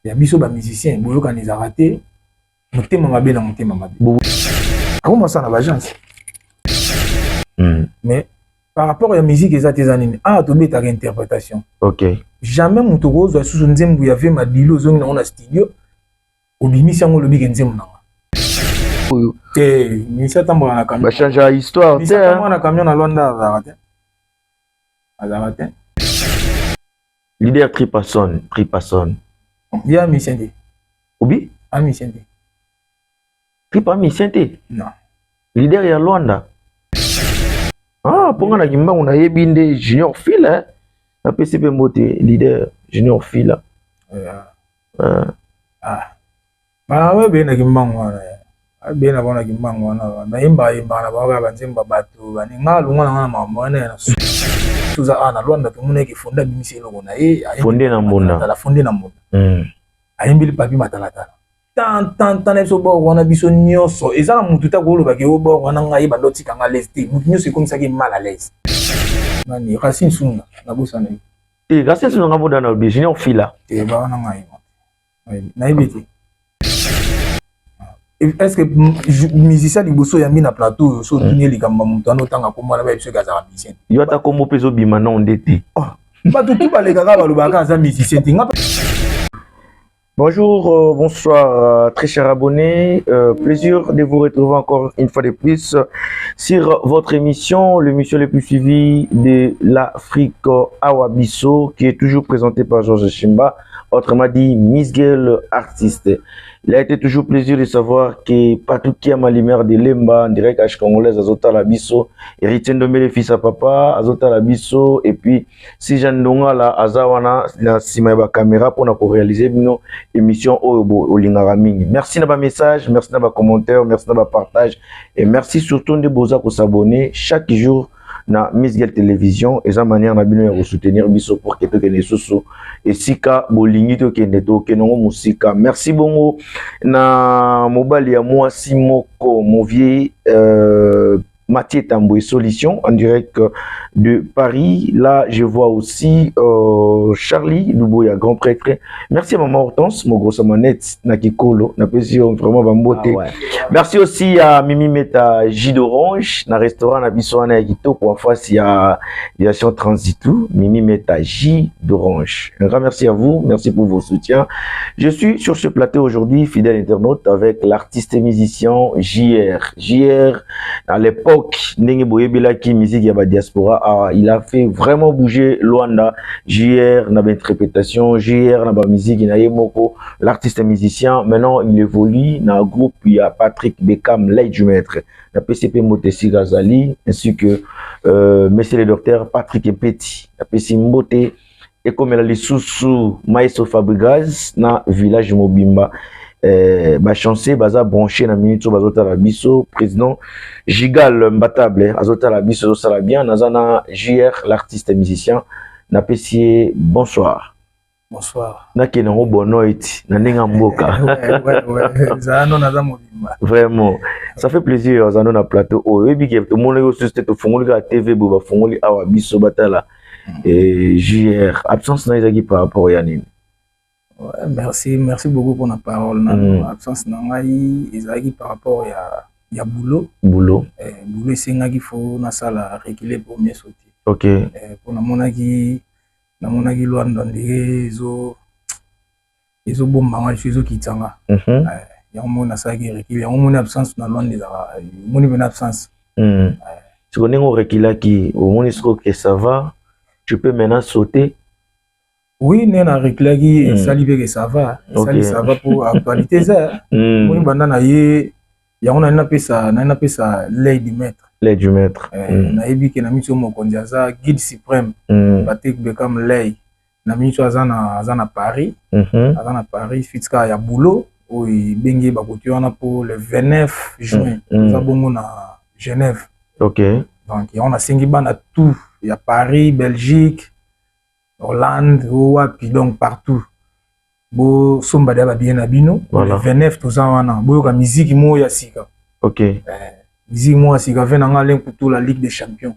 ya biso ba musicien boyoka les raté motema mabe na motema mabe comment ça na l'agence mais par rapport à la musique et ça tes années to beta interprétation OK jamais muto rozo sous nzembu ya ve madilo zongi na studio obimisi yango lobi ke nzembu na misa tambo na camion ba changer histoire misa tambo na camion na Londres azarate leader Tripasson ya misende obi a misende Tripa misende non leader ya Luanda ponga na kimbangu na yebinde junior fila na PCP mote leader junior fila we be na kimbangu wana be na bona kimbangu wana na imba na baga banzimba batu bani ngalu ngana mamone na tuza na Luanda tumune ki fonda bimisi eloko na fonde na mbunda la fonde na mbunda ayimbili papi matalata tant so bo wana biso nyoso ezala mutu ta ko loba ke bo wana ngai ba ndoti kanga lesti mutu nyoso ekomisa ki mal à l'aise nani Racine Sunga na bosana Racine Sunga ngaboda na junior fila ba wana ngai na ibiti est-ce que musicien liboso ya mina plateau so tunye likamba mutu ano tanga komana ba biso gaza musicien yo ata komo peso bima na ondete ba tout ba lekaka ba lobaka za musicien tinga. Bonjour, bonsoir, très chers abonnés. Plaisir de vous retrouver encore une fois de plus sur votre émission, l'émission la plus suivie de l'Afrique, Awa Bisso, qui est toujours présentée par Georges Chimba, autrement dit Miss Girl artiste. Il a été toujours plaisir de savoir que Patrick Kiamalimère de Lemba, en direct à Congolaise, Azota Labisso, héritier de le fils à papa, Azota Labisso, et puis si Jean Donga la Azawana, la Simaïba caméra pour nous réaliser une émission au Lingaraming. Merci de vos messages, merci de vos commentaires, merci de vos partages, et merci surtout de vos s'abonner chaque jour na Miss Girl Télévision et sa manière na bino ya soutenir biso pour que to kene soso et sika bolingi to kene to kenongo musika. Merci bongo na mobile ya moi Simoko mon vieil Mathieu Tamboué Solution en direct de Paris. Là, je vois aussi Charlie Louboya, grand prêtre. Merci à Maman Hortense, mon gros manette, Nakikolo, na vraiment bambote. Merci aussi à Mimi Meta J d'Orange, na restaurant na Bissoana Yakito, pour en face il y a aviation transitou, Mimi Meta J d'Orange. Un grand merci à vous, merci pour vos soutiens. Je suis sur ce plateau aujourd'hui, fidèle internaute, avec l'artiste et musicien JR, à l'époque Ndenge Boyebela qui musique ya diaspora il a fait vraiment bouger Luanda. JR na interprétation, JR na musique na yemoko, l'artiste musicien. Maintenant il évolue dans un groupe, il y a Patrick Beckham Lay du maître, la PCP Motesi Gazali ainsi que monsieur le docteur Patrick Petit, la PC Mbote et comme elle a les sous Maestro Fabregas na village Mobimba. Chancé baza branché na minute bazota la biso président Gigal Mbatable azota la biso ça la bien nazana JR l'artiste musicien na pesier bonsoir na kenango bonoiti na ninga mboka zano naza mobimba vraiment ça fait plaisir zano na plateau o yebi ke to monde yo susté to fongoli ka TV bo ba fongoli awa biso batala et JR absence na ezaki par rapport ya nini. Ouais, merci beaucoup pour la parole. Absence nangai ezaki par rapport ya boulot. Boulot c'est ngaki faut na sala réguler pour mieux sauter. OK. Pour na monaki Luanda ndenge ezo bomba ngwa ezo kitanga. Ya mona saki réguler, ya mona absence na Luanda za moni ben absence. Tu connais on réguler qui au moins que ça va, tu peux maintenant sauter. Oui, nous avons réclamé ça que ça va. Ça va pour actualité ça. Moi bandana y on a appelé ça l'aide du maître. L'aide du maître. Na ebi ke na miso mo kondiaza guide suprême. Patrick Beckham Lay. Na miso azana Paris. Azana Paris fitka ya boulot o bengi ba kotu wana pour le 29 juin. Nous avons na Genève. OK. Donc on a singi bana tout, il y a Paris, Belgique, Hollande, puis donc partout. Bo somba de bien abino. Voilà. 29 tout ça wana. Bo ka musique mo ya sika. OK. Musique mo ya sika venanga len pour la Ligue des Champions.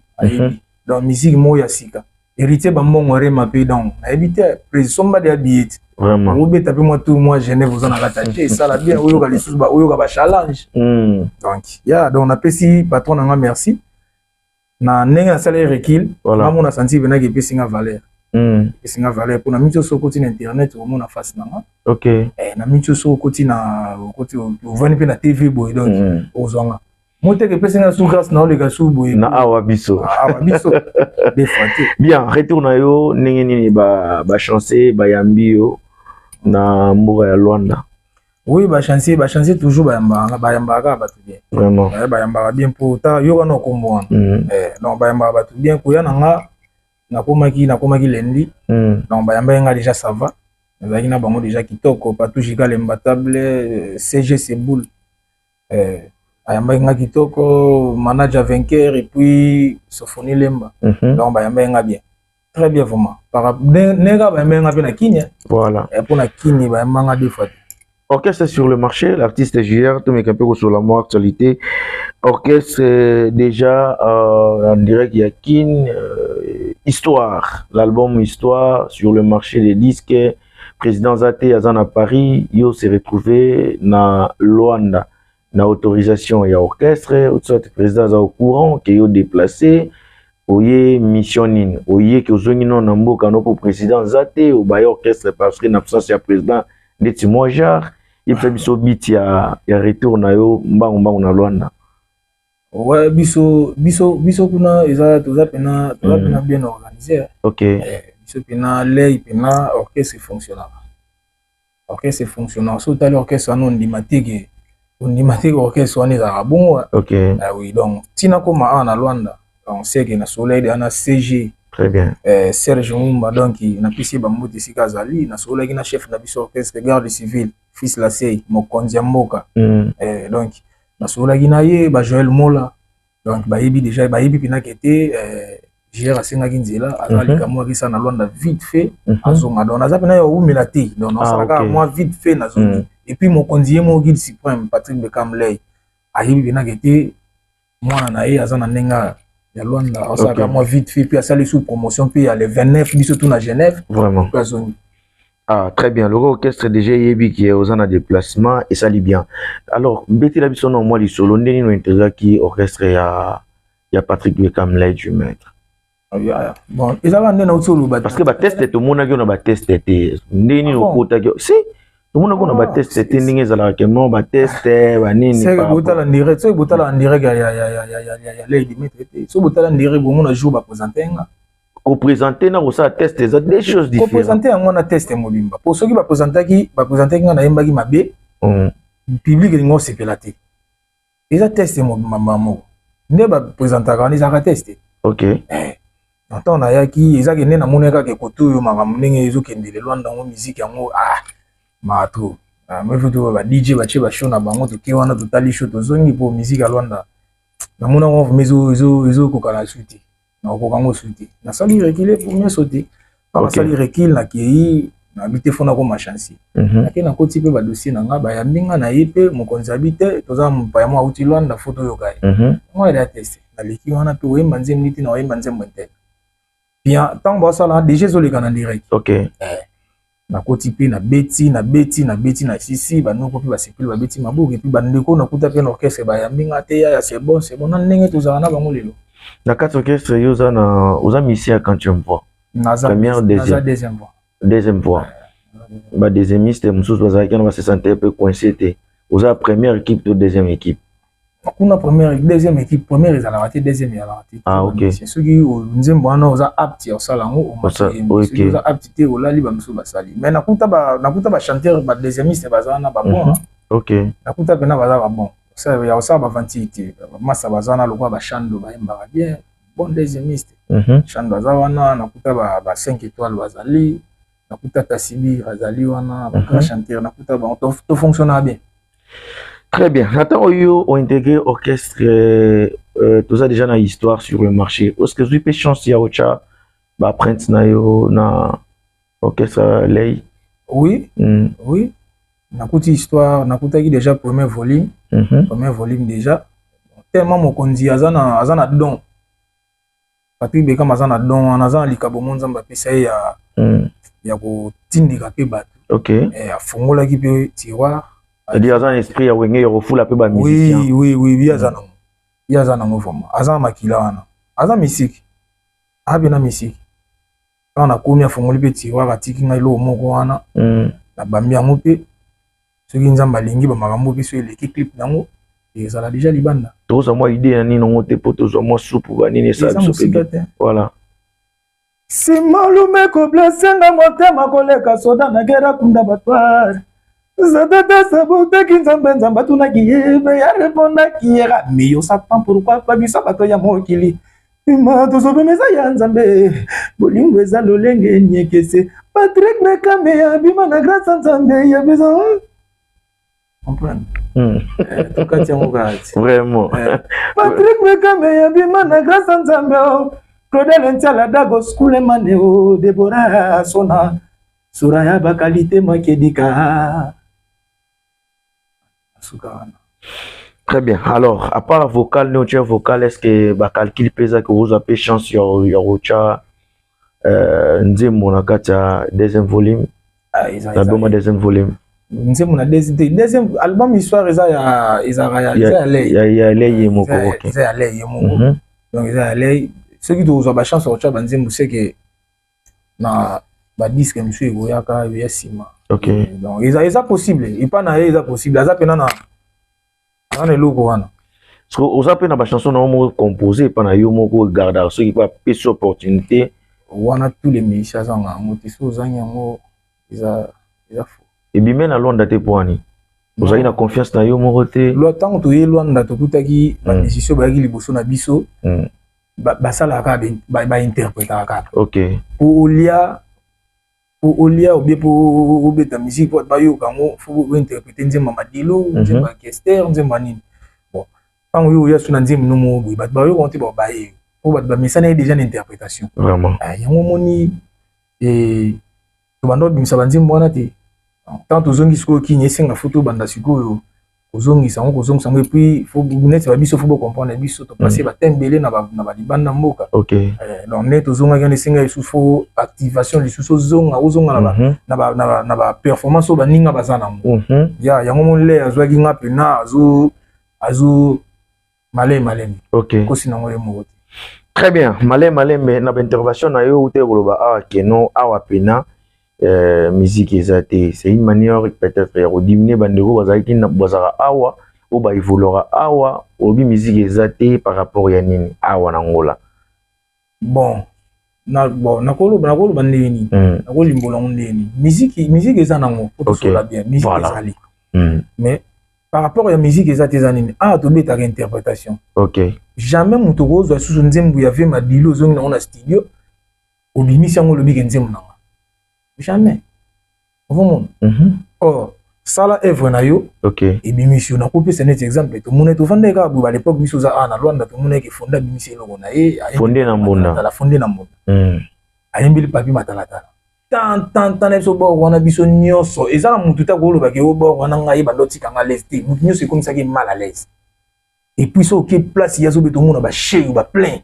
Donc musique mo ya sika. Héritier ba mbongo re mape donc. Na éviter somba de habit. Vraiment. Vous bêtez moi tout moi Genève vous en avez attaché ça la bien oyo les sous ba oyo ba challenge. Donc donc on appelle si patron nga merci. Na nenga salaire requis. Voilà. Moi on a senti venir que pesinga valeur. Pesinga valeur pour na miso so côté internet au monde en face nanga. OK. Na miso so côté na côté vous venez pe na TV boy donc ozonga. Moi te que pesinga sous grâce na le gars sous boy. Na awabiso. Awabiso. Des fois. Bien, retourna yo nengi nini ba chancer ba yambi yo na mboka ya Luanda. Oui, ba chancer toujours ba yamba ka ba tout bien. Vraiment. Ba yamba bien pour ta yo kana kombo. Donc ba yamba ba tout bien ko yana nga na komaki lendi. Donc ba yamba nga déjà ça va. Ezaki na bango déjà kitoko pas tout jika le mbatable CG c'est boule. Bayamba nga kitoko manager vainqueur et puis Sofoni Lemba. Donc bayamba nga bien. Très bien vraiment. Par nega bayamba nga bien na Kenya. Voilà. Et pour na Kenya bayamba nga deux fois. Orchestre sur le marché, l'artiste JR, tout mes campés sur la mort actualité. Orchestre déjà en direct Yakin, Histoire, l'album Histoire sur le marché des disques. Président Zate Azan à Paris, yo s'est retrouvé na Luanda. Na autorisation et orchestre, ou soit président au courant, qui est déplacé, oye missionin, oye que ozongi non nambo kano pour président Zate, ou baye orchestre parce que n'absence ya président de Timojar, il fait biso bit ya retour na yo mbangu na Luanda. Ouais, biso kuna eza toza pena bien organisé. OK. Biso pena lei pena orchestre fonctionnel. Orchestre fonctionnel, so tali orchestre non dimatique. On dit que l'orchestre est à bon. OK. Oui, donc, tina comme à Luanda, on sait que na soleil de na CG. Très bien. Serge Mumba, donc, na pisi Bamouti Sikazali, na soleil na chef na biso orchestre garde civil, fils la Sey, Mokonzi Mboka. Donc, na soleil na ye, Joël Mola. Donc, Baïbi déjà, Baïbi pina kete, Gérard Senga Ginzela, Azali Kamwa Rissa na Luanda vite fait, Azonga. Donc, Azapena yo umilati, donc, on s'arrête moi vite fait na zone. Et puis mon conseiller mon guide suprême Patrick Bekam Ley ahibi bina kete mwana na ye azana nenga ya Luanda osaka moi vite fait puis à ça sous promotion puis à le 29 biso tout na Genève vraiment. Ah très bien, le orchestre déjà yebi qui est aux en déplacement et ça lit bien. Alors beti la biso non moi li solo ndeni no intégrer qui orchestre ya Patrick Bekam Ley du maître. Bon ils avaient ndena solo parce que ba test tout monde na ba test té ndeni no kota si tout le monde a un test, c'est un test, c'est un test, c'est un test, c'est un test, c'est un test, c'est un des choses différentes. Présenter un test mobimba. Pour ceux qui va présenter qui na yembaki mabe, public ngo sepelate. Ils a testé mobimba mo. Ne ba présenter quand ils a testé. OK. Attends na yaki, ils a gagné na moneka ke koto yo mama ndenge ezo kendele Luanda ngo musique yango mato mais faut ba DJ ba che ba show na bango to ke wana to tali show to zongi pour musique à Luanda na mona ngo mezo ko kala suite na ko kango suite na sali reculer pour mieux sauter pa sali recul na ki na habiter fona ko ma chance na ke na ko tipe ba dossier na nga ba ya mbinga na yipe mo konza habiter to za mpa ya mo uti Luanda photo yo kai moi la test na liki wana to we manze minute na we manze montel bien tant ba sala DJ zo le kana direct. OK. Na kotipe na beti na sisi banoko pe basepeli ba beti mabuke puis bandeko na kuta pe na orchestre ba yambinga te ya c'est bon na ndenge tozala na bango lelo na quatre orchestre yoza na oza misia quand tu me vois première deuxième fois ba deuxiémiste mususu bazalaki na ba se sentir peu coincé te oza première équipe to deuxième équipe. Kuna première deuxième équipe première ils allaient rater deuxième ils allaient rater. Ah OK. C'est ceux qui nzembo wana oza apte au salango au match. OK. Oza apte au lali ba musu basali. Mais nakuta ba chanteur ba deuxiémiste bazana ba bon. OK. Nakuta pena bazaba bon. Ça ya osa ba vantité. Massa bazana lokwa ba chando ba yamba bien. Bon deuxiémiste. Chando bazana nakuta ba 5 étoiles bazali. Nakuta Tasibi bazali wana ba chanteur nakuta ba to fonctionne bien. Très bien. Attends, on intégré orchestre, tout ça déjà dans l'histoire sur le marché. Est-ce que vous avez chance ya ocha, bah Prince na yo na orchestre Ley? Oui, oui. Nakuti histoire, nakuta qui déjà premier volume déjà. Tellement mon kondi azana don. Patrick Bekam azana don, azana likabo monza mba pesa ya ko tindika pe batu. Ok. Et à fongola qui peut tiroir. C'est-à-dire un esprit à wenge refou la peu ba musicien. Oui, biazana. Biazana mo forma. Azan makila wana. Azan musique. Abena musique. Quand on a commis à fongola peut tiroir à tiki ngai lo moko wana. La bambia mo pe. Ceux qui nzamba lingi ba makambo pe sur les clip nango. Et ça l'a déjà libanda. Tous à moi idée ni non te poto zo moi soupe ba ni ça voilà. Si malume ko blasenga motema koleka soda na gera kunda batwar. Zadada sabote kinzambe nzamba tuna kiyebe ya reponda kiyera. Mais yo sapant pourquoi pas bisa bato ya mokili. Ima tozobe meza ya nzambe. Bolingo eza lolenge nyekese. Patrick Bekame ya bima na grâce nzambe ya besoin. Comprendre? Vraiment. Patrick Bekame ya bima na grâce nzambe. Claudel Ntiala Dago Skule Maneo Deborah Sona Suraya Bakalite Makedika. Très bien. Alors, à part vocal, neutre vocal, est-ce que Bakalkil pesa que vous avez chance sur Yorocha Nzemo Nakata deuxième volume? L'album deuxième volume. Nzemo na deuxième album histoire Isa ya donc Isa ceux qui ont la chance de faire des c'est que na ba disque monsieur Goyaka Yasima. OK. Donc ils possible, il pas na ils possible. Aza pena na le logo wana. Parce que aux appels na ba chanson na mo composer pas na yo moko garder ceux qui pas pêche opportunité. Wana tous les musiciens zanga motiso zanya ngo ils fou. Et bien na Luanda te poani. Vous avez na confiance na yo moko te. Lo tant to ye Luanda to kutaki ba musiciens ba ki liboso na biso. Basala ba interpréter kaka. OK. Pour Olia ou bien pour beta musique pour ba yo kango faut interpréter nzemba madilo, nzemba orchestre, nzemba nini. Bon, quand yo ya suna nzemba no mo ba yo konti ba ye. Pour ba misana déjà une interprétation. Vraiment. Yango moni et to bando bimisa banzemba wana te. Tant ozongi siko ki nyesenga photo banda siko ozongi sango et puis faut net ba biso faut comprendre biso to passer ba tembele na ba libanda mboka. OK. Donc net ozonga gane singa isu faut activation li suso ozonga na ba performance ba ninga bazana mo. Ya yango mon le azwaki nga pena azu malem. OK. Ko sinango mo. Très bien. Malem mais na intervention na yo te boloba keno awa pena musique exacte, c'est une manière peut-être de diminuer bandego bazaki na bazara awa ou ba evoluera awa obi musique exacte par rapport ya nini awa na ngola. Bon na kolo bandeni na ko limbola ndeni musique eza nango pour tout la bien musique ezali. Mais par rapport à la musique exacte zanini to beta interprétation. OK. Jamais muto gozo susu nzembu ya ve madilo zongi na ona studio obimisi yango lobi nzembu na jamais. Vous or, ça la œuvre na yo. OK. Et bimisio na coupé c'est un exemple. Tout monde est au fond des gars. À l'époque, biso za na Luanda tout monde qui fondé bimisio logo na e. Fondé na mbonda. La fondé na mbonda. Ayembili papi matalata. Tant eso bo wana biso nyoso. Eza na mutu ta ko lo ba ke o bo wana ngai ba loti kanga lesti. Mutu nyoso comme ça qui mal à l'aise. Et puis so que place yazo be tout monde ba chez ba plein.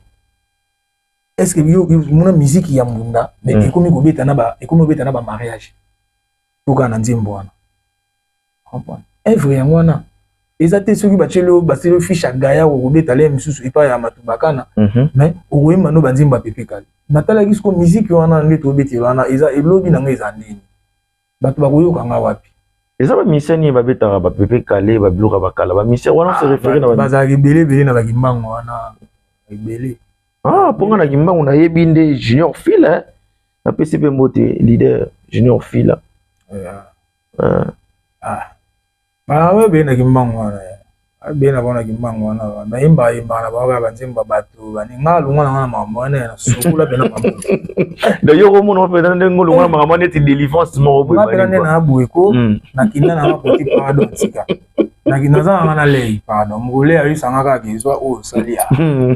Est-ce que mon musique ya munda mais ekomi ko beta na ba mariage to kana nzembo wana comprendre œuvre ya wana ezate soki ba chelo ba selo fiche gaya ko beta le misusu epa ya matubakana mais oyemba no banzimba pepe kali natala kisko musique wana ngeto beti wana eza elobi na ngeza ndeni bato ba koyoka nga wapi eza ba misani ba beta ba pepe kali ba bloka bakala ba misani wana se référer na ba za belé na ba kimbango wana belé. Pour na kimba on a yebinde junior fil hein na PCP Mbote leader junior fil ba we be na kimba wana be na bona kimba wana na imba na ba banzimba bato bani ngalunga na mama wana na sukula be na mama d'ailleurs au monde on fait dans ngolunga mama net délivrance mo bo ba na bueko na kinana na petit pardon tika na kinaza ngana lei pardon mugole ayi sangaka kezwa o salia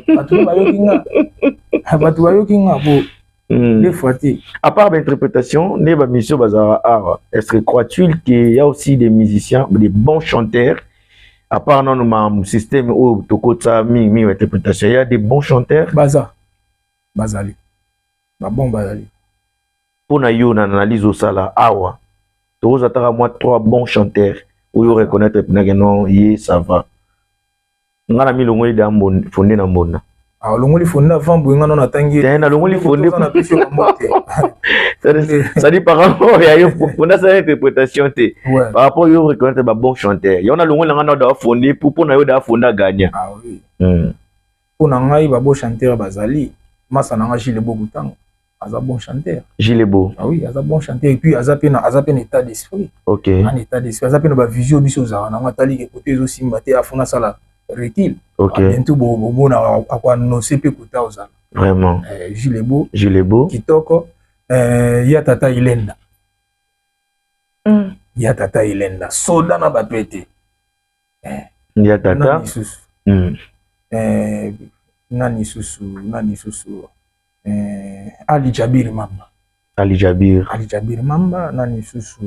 batu ba yo kinga bo les fois à part l'interprétation ne ba mission bazara art est-ce que crois-tu qu'il y a aussi des musiciens des bons chanteurs à part non ma système au tokota mi interprétation il y a des bons chanteurs bazali ba bon bazali pour na yo na analyse au sala awa Vous attendez à moi 3 bons chanteurs. Où vous reconnaître que non, ça va. On a mis le mot de fondé dans le monde. Ah, le mot de fondé avant, vous avez attendu. Le mot de fondé. Ça dit par rapport à une interprétation. Par rapport à reconnaître un bon chanteur. Il y a le mot de fondé pour fondé gagner. Ah oui. Pour nous, un bon chanteur, Bazali. Massa n'a pas Gilles Beau Boutan. Un bon chanteur. Gilles Beau. Ah oui, un bon chanteur. Et puis, il a un état d'esprit. Ok. Un état d'esprit. Il a une vision de choses. On a tali que côté aussi maté à fond ça là. Retile. Ok. Bientôt, bon, à quoi nous CP côté aux ans. Vraiment. Gilles Beau. Gilles Beau. Kitoko. Ya Tata Ilenda. Ya Tata Ilenda. Soda na bapete. Ya Tata. Nani susu. Ali Jabir Mamba. Ali Jabir Mamba, nani susu.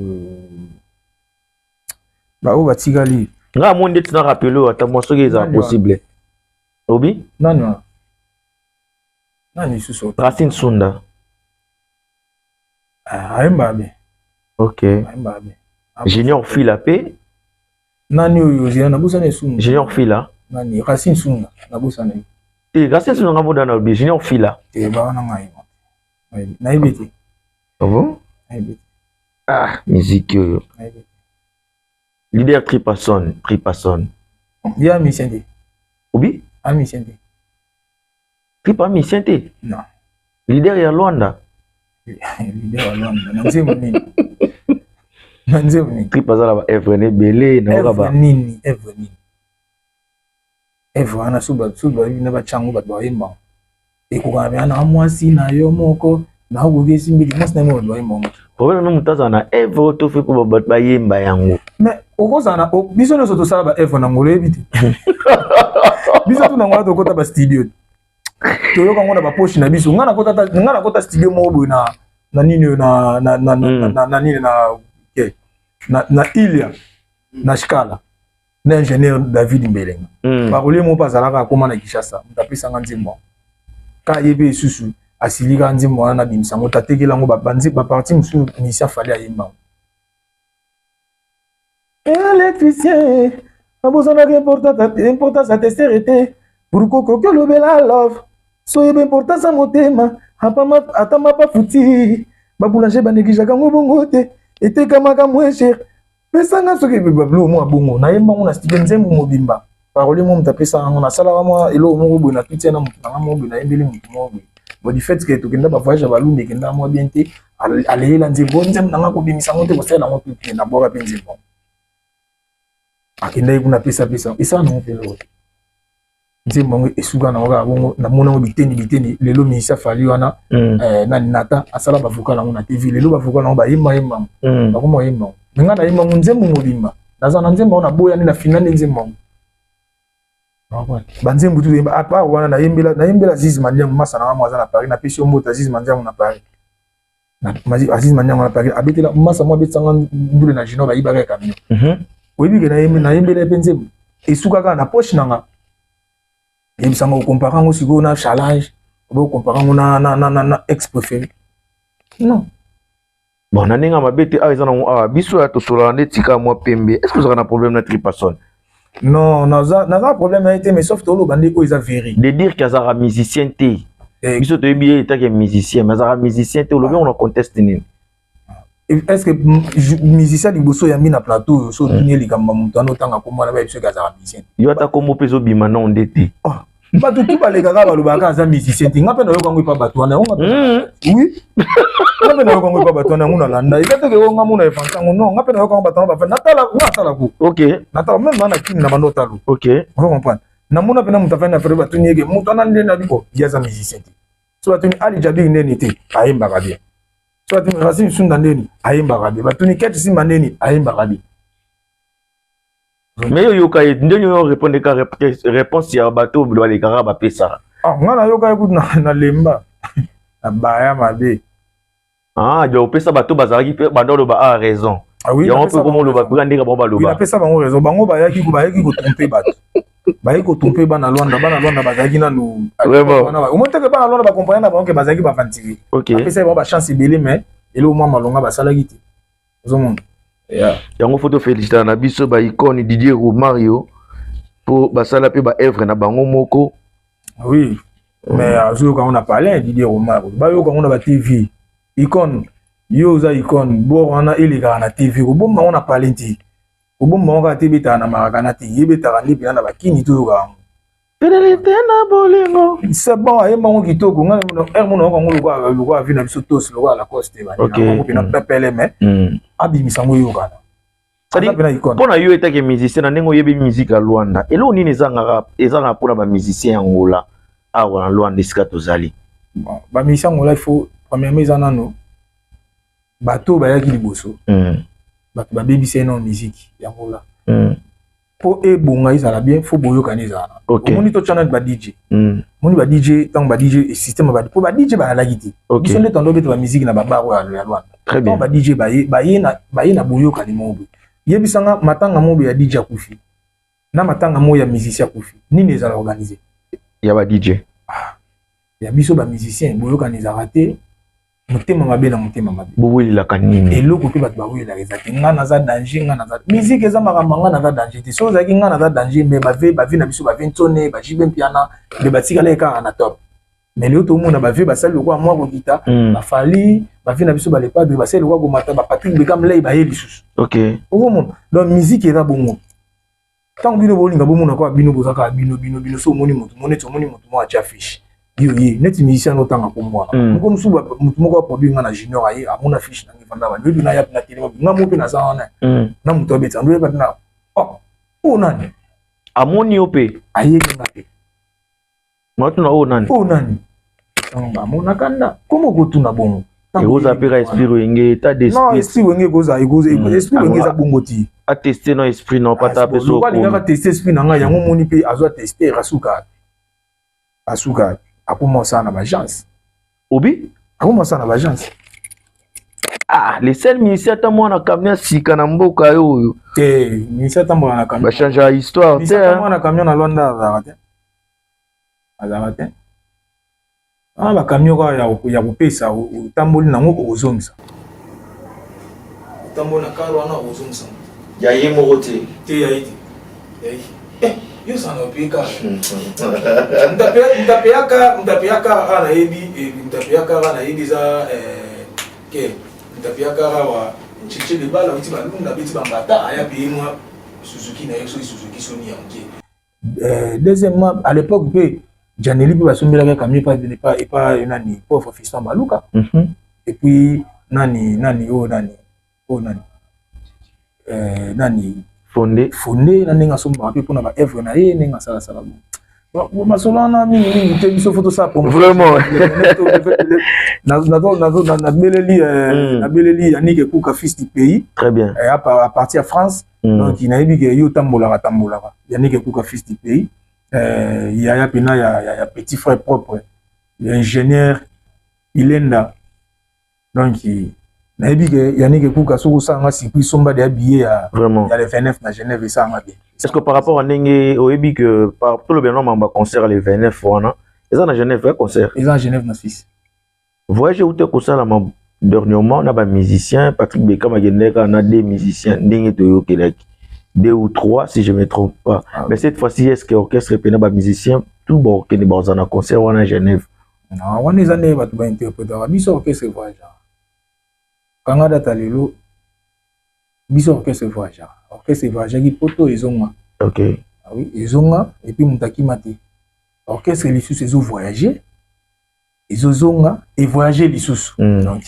Bah, où va-t-il? Nga monde tu n'as rappelé à ta moisson qui est possible. Obi? Non. Nani susu. Racine Sunda. Aimbabe. Ok. Junior Filapé. Nani Oyo, na busane Sunda. Junior Fila. Nani Racine Sunda, na busane. Racine Sunda nga moda na Obi, Junior Fila. Ba na ngai. Na ibiti. Ah bon? Ah, musique yo. Leader Tripasson. Ya Misende. Obi? A Misende. Tripa Misende? Non. Leader ya Luanda. Leader ya Luanda. Nanzemu nini? Tripa za la Evrené Belé na Oraba. Evrené. Evrené suba na ba changu ba doyemba. Ekugambya na mwasi na yo moko na ugezi mbili mwasi na mo doyemba. Problème no mutaza na Evre to fe ko ba yemba yango. Mais okozana biso no soto sala ba Evre na ngolo ebiti. Biso tu na ngolo to kota ba studio. To yo kango na ba poche na biso ngana kota studio mo bo na nini na nini na Ilia na Shikala. Na ingénieur David Mbelenga. Parole mo pasala ka koma na Kishasa. Mutapisa nganzimbo. Ka yebe susu asilika nzimbo na bimsango tatekela ngo babanzi ba parti musu misa fali ayemba. Électricien, abosana que importance à tester pour que le bela love. Soyez importance à motema, atama pas futi. Ba boulanger ba néglige kango bongote. Ete kamaka moins cher. Pesanga soki bibablo mo abongo na yemba ngo na Steven Zembu mobimba. Parole mo mtapesa ngo na sala mo elo mo bo na tutia na mutanga mo bo na yembeli mutu mo bo. Bo di fait que to kenda ba voyage ba lumbe kenda mo bienté alela nzembo nanga ko bimisa ngo te ko sala ngo tuti na boka penzembo. Akenda ibuna pesa isa na mopelo. Nzembo ngo esuka na oka bongo na mona ngo biteni lelo misa fali wana na nata asala ba voka na ngo na TV lelo ba voka na ngo ba yemba. Ba ko mo yemba. Nga na yemba nzembo mobimba. Naza na nzembo na boya ni na finale nzembo. Banzembo tu yemba apa wana na yembela Aziz Mandiango masa na mwa za na Paris na pesi ombo Aziz Mandiango na Paris. Na Aziz Mandiango na Paris abetela masa mwa betanga ndule na jino ba ibaka kamio. Oyebi ke na yembela penzembo. Esuka ka na poche nanga. Yebisanga ko comparer ngo siko na chalage, ko comparer ngo na ex préféré. Non. Bon, na ninga mabete a biso ya to solande tika mwa pembe. Est-ce que vous avez un problème na Tripasson? Non, naza problème a été mais sauf to lo bandi ko isa vérité. De dire que azara musicien té. Biso to yebi eta que musicien, mais azara musicien té, on a conteste ni. Est-ce que musicien liboso ya mina plateau so tuni likamba muntu anotanga ko mwana ba biso ka azara musicien. Yo ata komo peso bima na ondete. Bato tu baleka ka balobaka aza musicien te ngape na yo kango pa bato wana ngo oui ngape na yo kango pa bato wana ngo na landa ezate ke ngo ngamuna efantango non ngape na yo kango bato ba natala ngo atala ko OK natala même na kini na banotalo OK on comprendre na mona pena muta fana fere bato nyeke muta na ndena biko yaza musicien te so bato ni Ali Jabir ndeni te ayemba ka bien so bato ni Racine Sunda ndeni ayemba ka bien bato ni Keti Simba ndeni ayemba ka bien. Mais yo ka ndeni yo répondre ka réponse ya bato doit les kara ba pesa. Ah ngana yo ka écoute na lemba na baya mabe. Ah yo pesa bato bazaki pe bandolo ba a raison. Ah oui, ya on peut comment le ba prendre ndeka ba loba. Il a pesa bango raison bango bayaki ko tromper bato. Bayaki ko tromper bana Luanda bazaki na no. Vraiment. Au moins que bana Luanda ba comprendre na bango ke bazaki ba fantiri. OK. Pesa ba chance belé mais ele au moins malonga ba salaki te. Zo monde. yango photo féliciter na biso ba icône Didier Romario pour basala pe ba œuvre na bango moko. Oui, mais quand on a parlé Didier Romario, ba yo quand on a ba TV icône yo za icône bo wana ilika na TV ko bomba on a parlé ti ko bomba on ka TV ta na marakana ti yebeta randi bien na bakini to ka Pénalité na bolingo. C'est bon, et mon kito ko ngana mon ko ko vi na biso tos lo la coste ba na ko na pepele mais abi misango yo kana. Pona yo etake musicien na ndenge yebi musique à Luanda. Elo nini ezanga pona ba musicien angola awa na Luanda sika tozali. Ba musicien angola il faut premièrement ezana bato bayaki liboso bato babebisa na musique yango la po ebonga ezala bien fo boyokana ezala omoni to channel ba DJ moni ba DJ tant ba DJ système ba po ba DJ ba la giti biso nde tondo beto ba musique na ba baro ya Luanda très bien ba DJ ba ye na boyokana mobo yebisanga matanga mobo ya DJ akufi na matanga mo ya musicien akufi nini ezala organiser ya ba DJ ya biso ba musicien boyokana ezala te motema mabe na motema mabe boweli la kanini eloko pe bato baweli la ezaki nga na za danger nga na za musique eza makambo nga na za danger te so ezaki nga na za danger mais bave na biso bave ntone bajibe mpiana me batikala eka na top mais leo to mona bave basali lokwa mwa kokita bafali bave na biso balepadre basali lokwa komata bapatrick bekam lei baye lisusu ok okomona donc musique eza bongo ntango bino bolinga bomona kwa bino bozaka bino so omoni motu moneti omoni motu mwa atia fiche yoye neti musicien no tanga ko mwana moko musuba mutu moko produit nga na junior aye amona fiche na ngifanda ba ndobi na ya na télé nga mo pe na zana na mutu abeta ndo ba na oh nani amoni ope aye nga pe moto na nani amona kanda komo ko tuna bongo egoza pera esprit wenge ta d'esprit non esprit wenge goza esprit wenge za bongo ti a tester no esprit no pata pe so ko nga tester esprit na nga yango moni pe azwa tester asuka akuma sana ba agence obi akuma sana ba agence les seuls musiciens ta mwana camion sika na mboka yo musicien ta mwana camion ba changer histoire te musicien ta mwana camion na Luanda azarate ba camion ya kopesa utamboli nango ko ozongisa utambola karo wana ozongisa ya yemo rote te ya iti yo sana pika mtapeaka ana yebi za ke mtapeaka wa nchiche de bala uti balunga beti bambata aya pimwa Suzuki na yeso Suzuki Sony yanke deuxièmement à l'époque pe Janeli pe basombela ka mieux pas nani pauvre fiston baluka et puis nani fondé na ninga somba pe pona ba œuvre na ye ninga sala bon masolana mingi te biso photo ça pour vraiment na beleli Yannick Kouka fils du pays très bien à partir de France donc il n'a eu que yo tambola Yannick Kouka fils du pays il y a pena ya petit frère propre l'ingénieur Ilenda donc nayebi que Yannick Kouka soko sanga sikwi somba de habillé ya le 29 na Genève ça nga bien. Est-ce que par rapport à Nenge oyebi que par tout le bien mamba concert le 29 wana eza na Genève un concert eza na Genève na Suisse voyage où te kosala ma dernièrement na ba musicien Patrick Bekam agendeka na des musiciens ndenge to yokelaki 2 ou 3 si je me trompe pas mais cette fois-ci est-ce que orchestre pena ba musicien tout bon que ne bazana concert wana Genève non wana eza ne batu ba interpréter biso orchestre voyage kanga data lelo biso orchestre voyage qui poto ezonga ok oui ezonga et puis mutaki mate orchestre lisusu ezo voyager ezozonga et voyager lisusu donc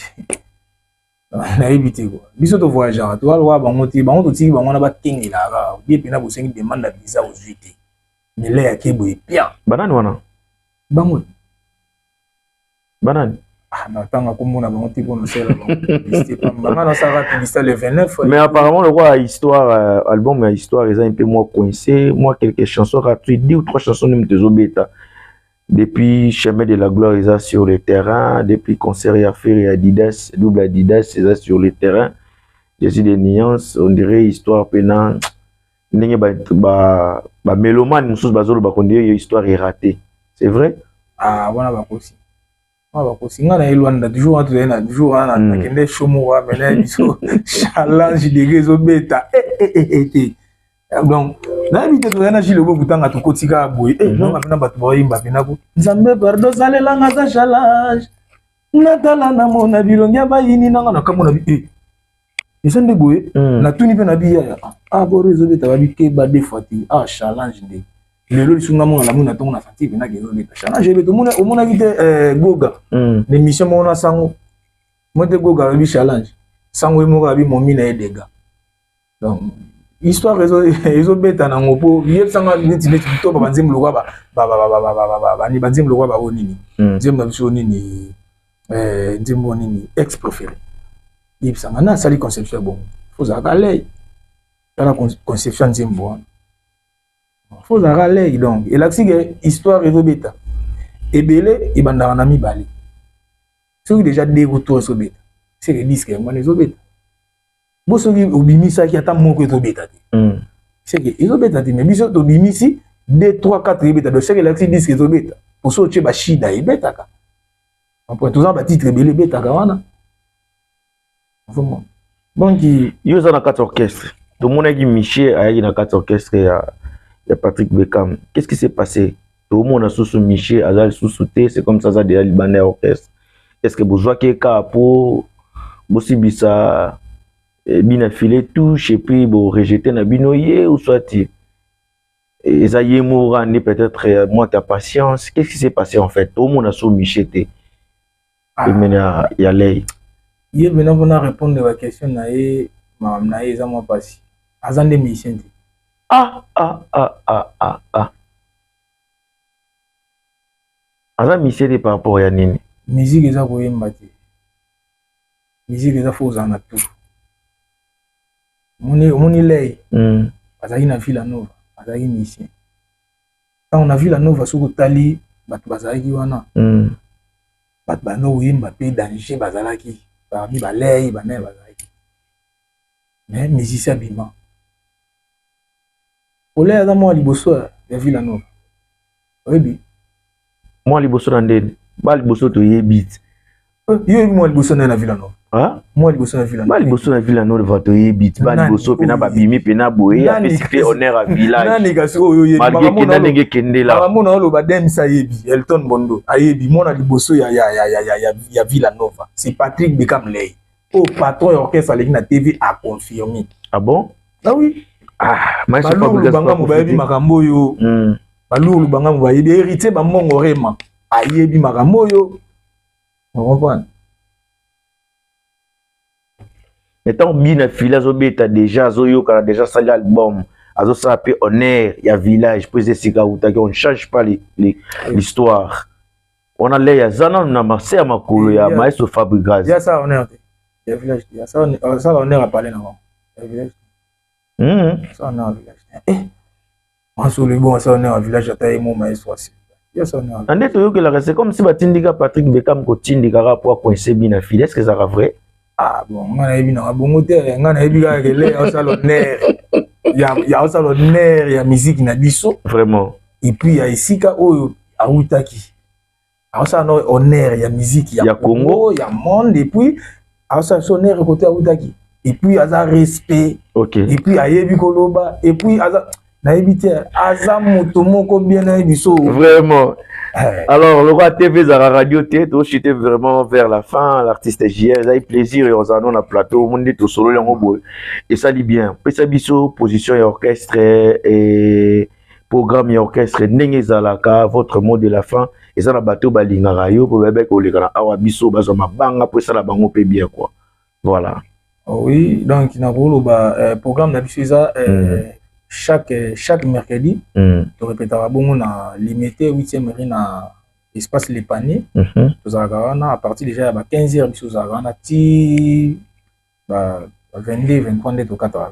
na ebité quoi biso to voyager to alwa bango to tiki bango na ba tengela ka bien pena bo sengi demande visa aux UT mais là ya kebo et bien banani wana bango banani natanga komona bango te pour nous faire le 29 mais apparemment le roi histoire album histoire ils ont un peu moins coincé moi quelques chansons gratuites 2 ou 3 chansons de Mtezo Beta depuis chemin de la gloire ils sont sur le terrain depuis concert et affaire et Adidas double Adidas ils sont sur le terrain je suis des nuances on dirait histoire pena ndenge ba mélomane mususu bazolo ba kondiye histoire est ratée c'est vrai voilà ba aussi bakosinga na elwanda toujours na toujours na kende chomora mena biso challenge de réseau beta donc na bité to na jile bo kutanga to kotika boy non na bato boyimba penako nzambe pardon salela nga challenge natala na mona bilongia bayini nanga na kamona bi isende boy na tuni pe na biya bo réseau beta ba bité ba defati challenge de lelo lisunga mona la mona tongo na fati pe na ke beta challenge beto mona o mona bité goga l'émission mona sango mote goga bi challenge sango mo ga bi momi na edega donc histoire réseau beta na ngopo yeb sanga neti to ba banzim lokwa ba ni banzim lokwa ba onini nzem na biso nini nzembo nini ex préféré yeb sanga na sali conception bon faut aller la conception nzembo faut aller donc et la histoire réseau beta ebele ibanda na mibali ceux déjà des retours réseau beta c'est le disque moi réseau beta bosoki obimisa ki ata moko to beta te c'est que ils ont beta te mais biso to bimisi 2 3 4 beta de c'est que l'axi disque ils ont beta pour so che ba shida e beta ka on peut toujours ba titre belé beta ka wana vraiment donc yo za na 4 orchestre to mona ki Michel ayi na 4 orchestre ya Patrick Beckham qu'est-ce qui s'est passé to mona sous Michel azal sous sauter c'est comme ça déjà libanais orchestre est-ce que besoin que ka pour bosibisa bina filé touche et puis bon rejeter na binoyer ou soit et ça y est mourant peut-être moi ta patience qu'est-ce qui s'est passé en fait au monde a sous michete et maintenant il y a l'œil il maintenant pour répondre à la question na za moi passé azande mission azan mission par rapport à nini musique eza ko yemba te musique eza faux en tout Moni lei azali na Villa Nova azali mission quand on a vu la Nova sur tali batu bazali wana batu bano yimba pe danger bazalaki parmi ba lei bana bazali mais musicien bima olé za mo liboso ya Villa Nova oyebi mo liboso na ndeni ba liboso to yebit yo mo liboso na Villa Nova moi liboso na Villa Nova liboso na Villa Nova va to yebit ba liboso pena ba bimi pena boye ya pesifé honneur à village nani kasi oyo yebi malgré na ndenge kendela mama na lo ba dem sa yebi Elton Bondo ayebi mona liboso ya Villa Nova c'est Patrick Beckham lei patron orchestre avec na TV a confirmé bon oui mais c'est pas banga mo ba yebi makambo yo balulu banga mo ba yebi héritier ba mongo rema ayebi makambo yo on comprend. Mettons bien fila zo beta déjà zo yo kana déjà sali album azo sape honneur ya village pour essayer que on change pas l'histoire on a les zana na marché ya makolo ya maestro Fabregas ya ça honneur ya village ya ça honneur a parlé na ya village ça honneur village on sur le bon ça honneur village ata mo maestro ya ça honneur ande to yo que la c'est comme si batindika Patrick Beckham ko tindika rapport coincé bien fila est-ce que ça va vrai bon ngana yebi na bongo te ngana yebi ka kele au salon nerf ya au salon nerf ya musique na biso vraiment et puis ya isika oyo autaki au salon honneur ya musique ya Congo ya monde et puis au salon nerf côté autaki et puis aza respect et puis ayebi koloba et puis aza na yebi te aza moto moko bien na biso vraiment. Alors, le roi TV Zara Radio T, tout j'étais vraiment vers la fin, l'artiste JR, il a eu plaisir et on s'en a plateau, on est au solo et ça dit bien. Puis ça biso position et orchestre et programme et orchestre Nenge Zalaka, votre mot de la fin et ça la bateau balinga rayo pour bébé ko le kana awa biso bazoma banga pour ça la bango pe bien quoi. Voilà. Oui, donc na rolo programme na biso ça chaque mercredi, tu répéteras bon na limité 8e heure na espace les paniers. Tu à partir déjà à 15h biso zagana ti 22 23 to 4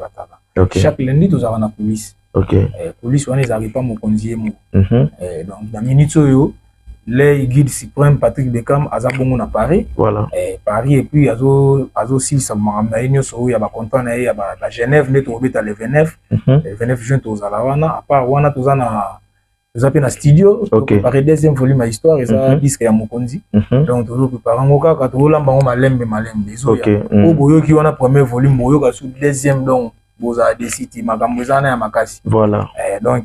chaque lundi tu na police. Police on les arrive pas mon conduire mo. Donc dans minute yo les guide suprême Patrick Beckham azabongo na Paris. Voilà. Paris et puis azo si ça m'a amené so ya ba content na ya ba Genève net au beta le 29 le 29 juin to zala wana à part wana to na Nous avons un studio, pour préparer deuxième volume à histoire, et ça disque à Mokonzi. Donc, nous préparons encore quand on a malembe. Au boyo qui on a premier volume, boyo qui sous deuxième donc, vous avez décidé makamuzana ya makasi. Voilà. Donc,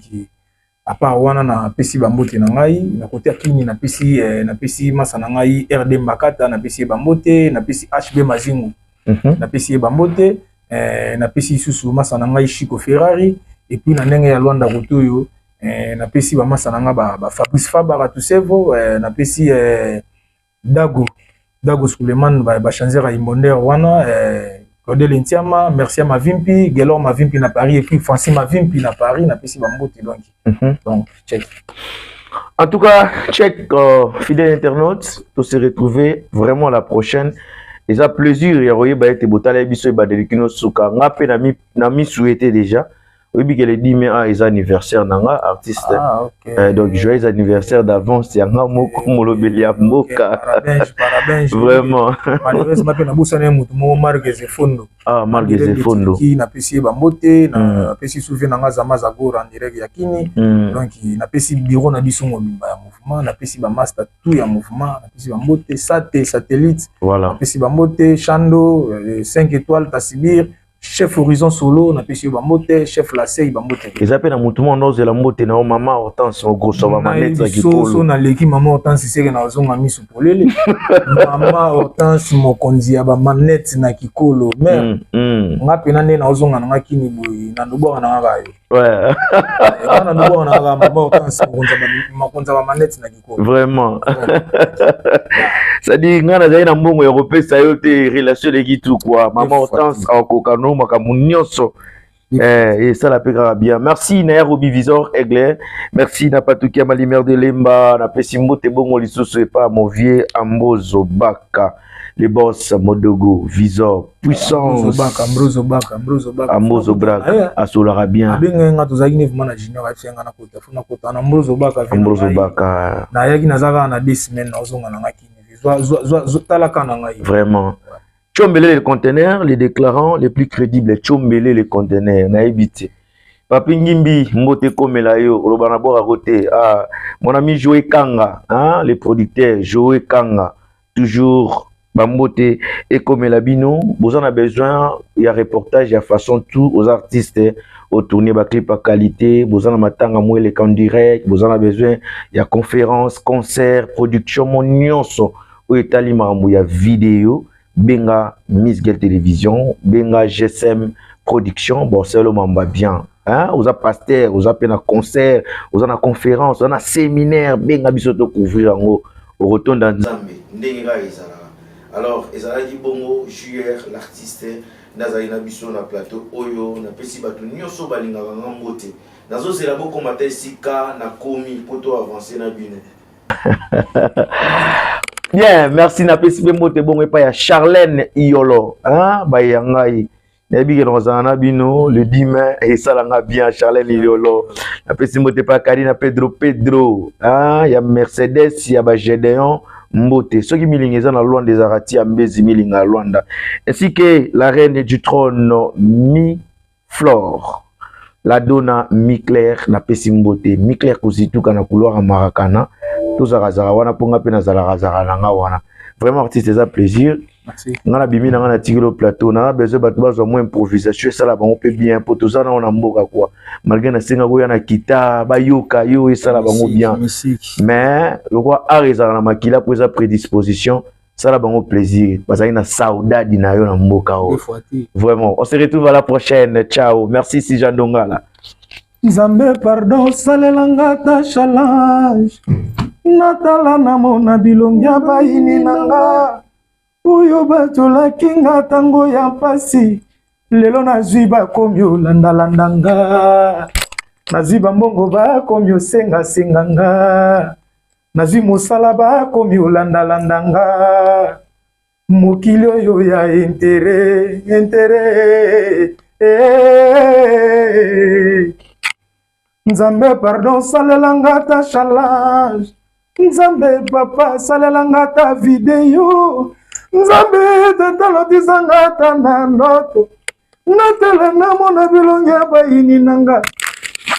à part wana na pesi bambote na ngai, na côté akini na pesi masa na ngai RD Makata na pesi bambote, na pesi HB Mazingu. Na pesi bambote, na pesi susu masa na ngai Chico Ferrari, et puis na ndenge ya Luanda Kutuyo. Na pesi ba masananga ba Fabrice Fabara Tusevo na pesi Dago Suleiman ba chanzera imbonder wana Claude Lentiama, merci à Mavimpi, Gelor Mavimpi na Paris et puis Francis Mavimpi na Paris na pesi ba mbote donc check. En tout cas, check fidèles internautes, to se retrouver vraiment la prochaine. Et ça plaisir ya roye ba ete botala biso ba delikino suka ngape na mi souhaité déjà. Oui, bien que le 10 mai est anniversaire nanga artiste. Donc joyeux anniversaire d'avance yanga moko molobelia mboka. Vraiment. Malheureusement pe na busana mutu mo Marquez Fondo. Marquez Fondo. Qui na pesi bambote na pesi souvenir nanga zama za gora en direct yakini. Donc na pesi bureau na biso ngobimba ya mouvement, na pesi ba master tout ya mouvement, na pesi bambote satellite. Voilà. Na pesi bambote Chando 5 étoiles Tassibir. Chef Horizon Solo, na pesi bambote, chef Lasei bambote. Ils appellent à mutumo noze la mbote na maman Hortense au gros ça va manette qui colle. So na leki maman Hortense c'est que na zonga misu polele. Maman Hortense mokonzi ya ba manette na kikolo. Mais ngapi na ne na zonga na kini boyi na ndobo na ngayo. Ouais. Na ndobo na ngayo maman Hortense mokonza ba manette na kikolo. Vraiment. Ça dit ngana zaina mbongo européen ça yote relation de gitu quoi. Maman Hortense au kokano makamunyoso. Et ça la pega bien. Merci Naya Robi Visor Aigle. Merci Napatuki Amalimère de Lemba. Na Pesimbo te bongo lisusu et pas mon vieux Ambozo Baka. Les boss Modogo Visor puissance. Ambozo Baka. Asolara bien. Abenga tozaki ne vuma na junior afianga na kota. Funa kota na Ambozo Baka. Ambozo Baka. Na yaki nazaka na 2 semaines na ozonga na ngaki. Talaka na ngai. Vraiment. Tchombele les conteneurs, les déclarants les plus crédibles. Tchombele les conteneurs, na ebité. Papi Ngimbi, Mbote Komelayo, Robanabora Roté, mon ami Joé Kanga, hein, les producteurs, Joé Kanga, toujours Bambote et Komelabino. Vous en avez besoin, il y a reportage, il y a façon tout aux artistes, au tourner bas clip à qualité, vous en avez matanga moué les camps direct, vous en avez besoin, il y a conférences, concerts, production, mon nyonso, où est il y a vidéo. Benga Miss Girl Télévision, Benga GSM Production, bon c'est le mamba bien. Hein? Vous avez pasteur, vous avez un concert, vous avez une conférence, vous avez un séminaire, Benga bisoto couvrir en haut, au retour dans Zambé. Alors, Ezalaki Bongo, JR, l'artiste, Nazarina Bisso na plateau, Oyo, na Pesi Batu, Nyoso Balinga Ngambote. Nazo c'est la beau combattre Sika, na Komi, poto avancer na Bine. Bien, merci na pesi bemote bon et pas ya Charlène Iolo, hein, ba yangai. Nabi ke bino le 10 mai et ça langa bien Charlène Iolo. Na pesi mote pas Karina Pedro, hein, ya Mercedes, ya ba Gédéon Mbote. Ceux qui milingeza na loin des Arati Ambezi milinga Luanda. Ainsi que la reine du trône Mi Flore. La donna Mi Claire na pesi Mbote. Mi Claire kuzitu kana couloir Marakana. Tous à wana ponga pena zara nanga wana. Vraiment artiste c'est un plaisir. Merci. Ngana bimi na ngana tigelo plateau na besoin batu bazo moins improvisation ça là ba on peut bien pour tout ça na on a mboka quoi. Malgré na singa go na kita ba yoka yo et ça là ba bien. Mais le roi a raison na makila pour sa prédisposition ça là ba plaisir parce que na saudade na yo na mboka. Vraiment, on se retrouve à la prochaine. Ciao. Merci si Jean Dongala. Nzambe pardon salelanga ta challenge natala namona bilongia baini nanga uyo batola kinga tango ya pasi lelo nazwi bakomi olandalandanga nazwi bambongo bakomi osengasenganga nazwi mosala bakomi olandalandanga mokili oyo ya intere Nzambe pardon salelanga ta challenge Nzambe papa salelanga ta video Nzambe tatalo disanga ta na noto Natala na mona bilongia baini nanga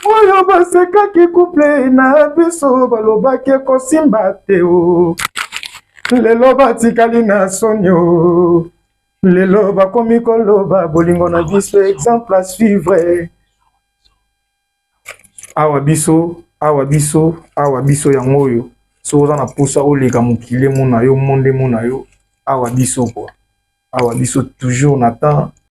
oyo basekaki couple na biso balobaki kosimba te o lelo batikali na soni o lelo bakomi koloba bolingo na biso exemple à suivre awa biso yango oyo so oza na posa oleka mokile mona yo monde mona yo awa biso quoi awa biso toujours na temps